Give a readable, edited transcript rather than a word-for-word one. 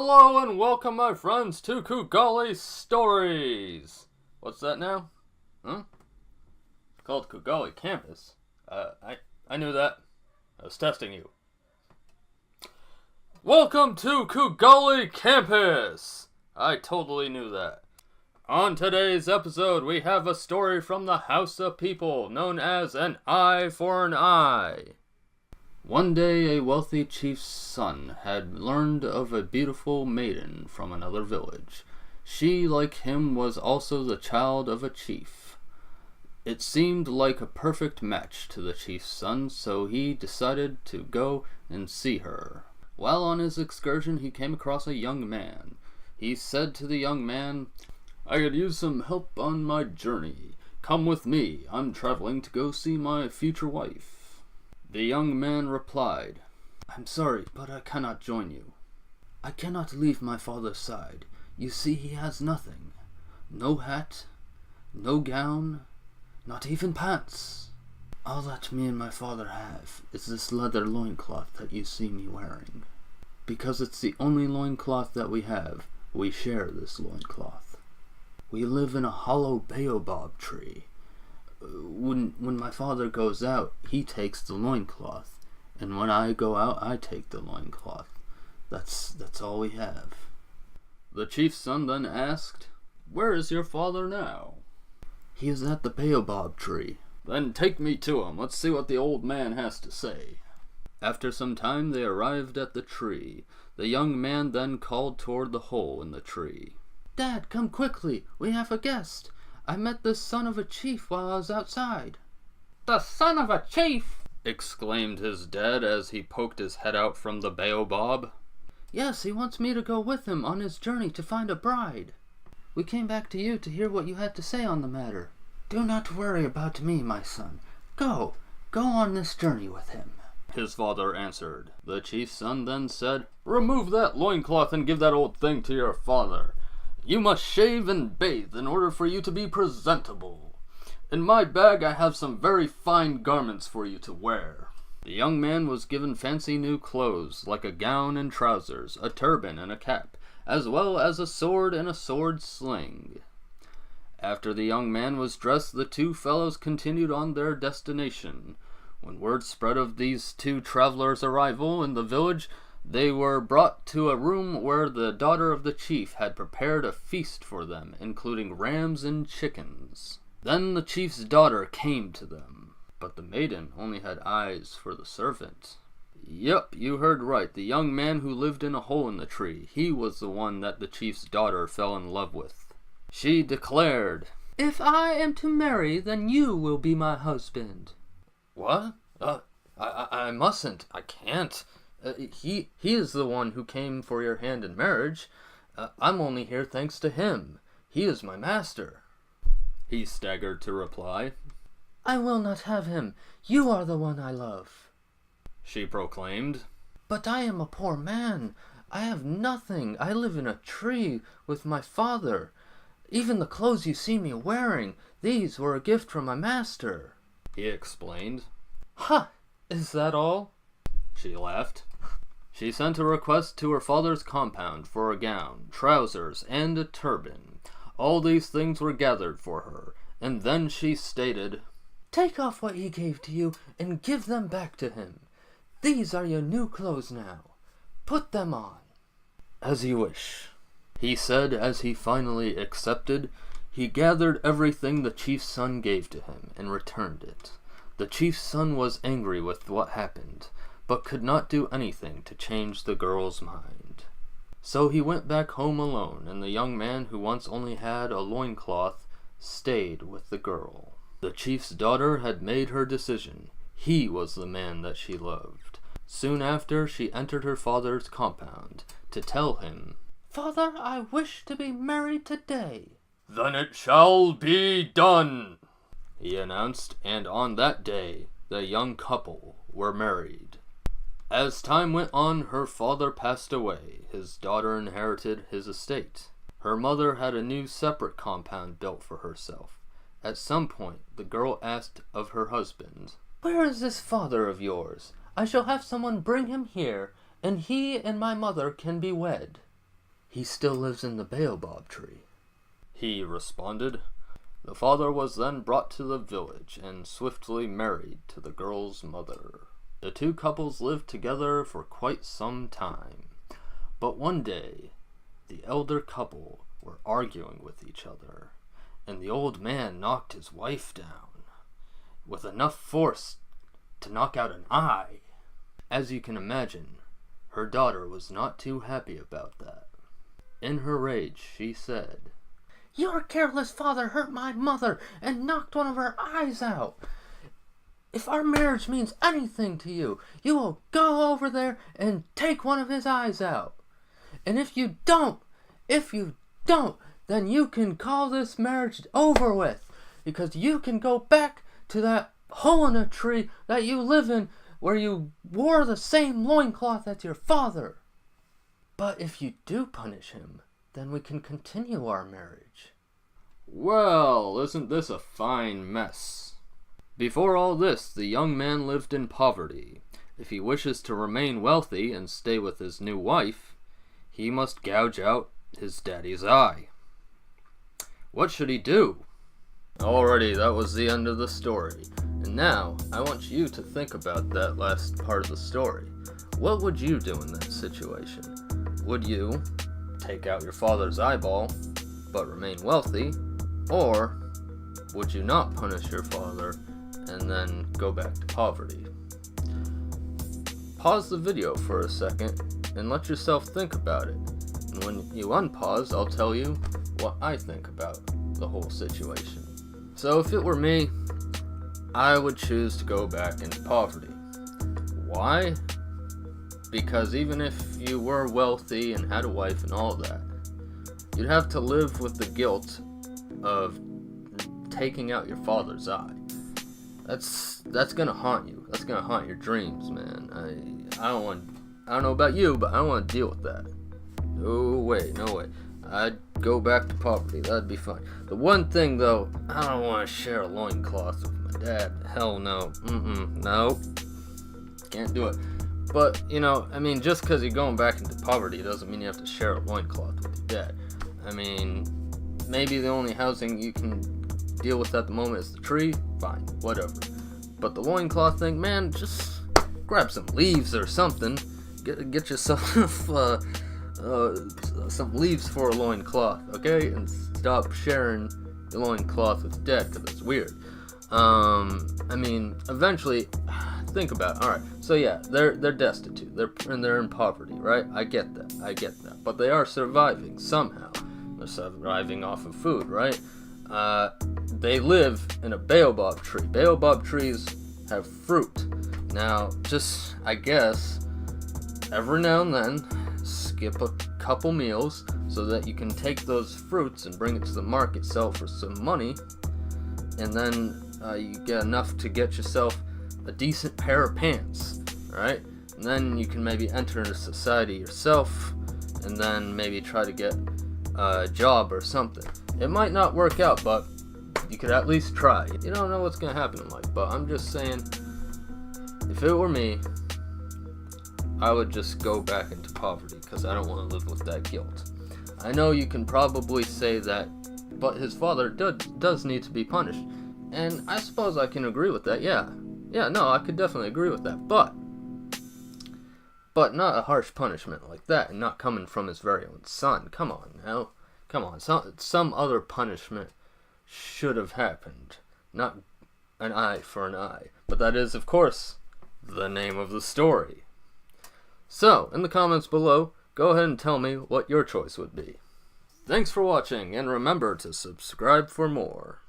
Hello and welcome, my friends, to Kugali Stories. What's that now? Huh? It's called Kugali Campus. I knew that. I was testing you. Welcome to Kugali Campus. I totally knew that. On today's episode, we have a story from the Hausa people known as an eye for an eye. One day, a wealthy chief's son had learned of a beautiful maiden from another village. She, like him, was also the child of a chief. It seemed like a perfect match to the chief's son, so he decided to go and see her. While on his excursion, he came across a young man. He said to the young man, "I could use some help on my journey. Come with me. I'm traveling to go see my future wife." The young man replied, "I'm sorry, but I cannot join you. I cannot leave my father's side. You see, he has nothing. No hat, no gown, not even pants. All that me and my father have is this leather loincloth that you see me wearing. Because it's the only loincloth that we have, we share this loincloth. We live in a hollow baobab tree. When my father goes out, he takes the loincloth, and when I go out, I take the loincloth. That's all we have." The chief's son then asked, "Where is your father now?" "He is at the baobab tree." "Then take me to him. Let's see what the old man has to say." After some time, they arrived at the tree. The young man then called toward the hole in the tree. "Dad, come quickly. We have a guest. I met the son of a chief while I was outside." "The son of a chief!" exclaimed his dad as he poked his head out from the baobab. "Yes, he wants me to go with him on his journey to find a bride. We came back to you to hear what you had to say on the matter. Do not worry about me, my son. Go on this journey with him," his father answered. The chief's son then said, "Remove that loincloth and give that old thing to your father. You must shave and bathe in order for you to be presentable. In my bag I have some very fine garments for you to wear." The young man was given fancy new clothes, like a gown and trousers, a turban and a cap, as well as a sword and a sword sling. After the young man was dressed, the two fellows continued on their destination. When word spread of these two travelers' arrival in the village, they were brought to a room where the daughter of the chief had prepared a feast for them, including rams and chickens. Then the chief's daughter came to them, but the maiden only had eyes for the servant. Yep, you heard right. The young man who lived in a hole in the tree, he was the one that the chief's daughter fell in love with. She declared, "If I am to marry, then you will be my husband." "What? I mustn't. I can't. He is the one who came for your hand in marriage. I'm only here thanks to him. He is my master," he staggered to reply. "I will not have him. You are the one I love," she proclaimed. "But I am a poor man. I have nothing. I live in a tree with my father. Even the clothes you see me wearing, these were a gift from my master," he explained. "Ha! Is that all?" She laughed. She sent a request to her father's compound for a gown, trousers, and a turban. All these things were gathered for her, and then she stated, "Take off what he gave to you and give them back to him. These are your new clothes now. Put them on." "As you wish," he said as he finally accepted. He gathered everything the chief's son gave to him and returned it. The chief's son was angry with what happened, but could not do anything to change the girl's mind. So he went back home alone, and the young man who once only had a loincloth stayed with the girl. The chief's daughter had made her decision. He was the man that she loved. Soon after, she entered her father's compound to tell him, "Father, I wish to be married today." "Then it shall be done," he announced, and on that day, the young couple were married. As time went on, her father passed away. His daughter inherited his estate. Her mother had a new separate compound built for herself. At some point, the girl asked of her husband, "Where is this father of yours? I shall have someone bring him here, and he and my mother can be wed." He still lives in the baobab tree," he responded. The father was then brought to the village and swiftly married to the girl's mother. The two couples lived together for quite some time. But one day, the elder couple were arguing with each other, and the old man knocked his wife down with enough force to knock out an eye. As you can imagine, her daughter was not too happy about that. In her rage, she said, "Your careless father hurt my mother and knocked one of her eyes out. If our marriage means anything to you, you will go over there and take one of his eyes out. And if you don't, then you can call this marriage over with, because you can go back to that hole in a tree that you live in where you wore the same loincloth as your father. But if you do punish him, then we can continue our marriage." Well, isn't this a fine mess? Before all this, the young man lived in poverty. If he wishes to remain wealthy and stay with his new wife, he must gouge out his daddy's eye. What should he do? Alrighty, that was the end of the story. And now, I want you to think about that last part of the story. What would you do in that situation? Would you take out your father's eyeball, but remain wealthy? Or would you not punish your father and then go back to poverty? Pause the video for a second and let yourself think about it. And when you unpause, I'll tell you what I think about the whole situation. So if it were me, I would choose to go back into poverty. Why? Because even if you were wealthy and had a wife and all that, you'd have to live with the guilt of taking out your father's eye. That's gonna haunt you. That's gonna haunt your dreams, man. I don't know about you, but I don't want to deal with that. No way. I'd go back to poverty. That'd be fun. The one thing though, I don't want to share a loincloth with my dad. Hell no. No. Can't do it. But, just because you're going back into poverty doesn't mean you have to share a loincloth with your dad. Maybe the only housing you can deal with at the moment is the tree. Fine, whatever. But the loincloth thing, man, just grab some leaves or something. Get yourself some leaves for a loincloth, okay? And stop sharing your loincloth with your dad, because it's weird. Eventually, think about it. Alright, so yeah, they're destitute. They're in poverty, right? I get that. But they are surviving somehow. They're surviving off of food, right? They live in a baobab tree. Baobab trees have fruit. Now, just, I guess, every now and then, skip a couple meals so that you can take those fruits and bring it to the market, sell for some money, and then you get enough to get yourself a decent pair of pants, right? And then you can maybe enter into society yourself, and then maybe try to get a job or something. It might not work out, but you could at least try. You don't know what's gonna happen in life, but I'm just saying, if it were me, I would just go back into poverty, because I don't want to live with that guilt. I know you can probably say that, but his father does need to be punished. And I suppose I can agree with that, yeah. Yeah, no, I could definitely agree with that, but not a harsh punishment like that, and not coming from his very own son. Come on, now. Come on, some other punishment should have happened. Not an eye for an eye. But that is, of course, the name of the story. So, in the comments below, go ahead and tell me what your choice would be. Thanks for watching, and remember to subscribe for more.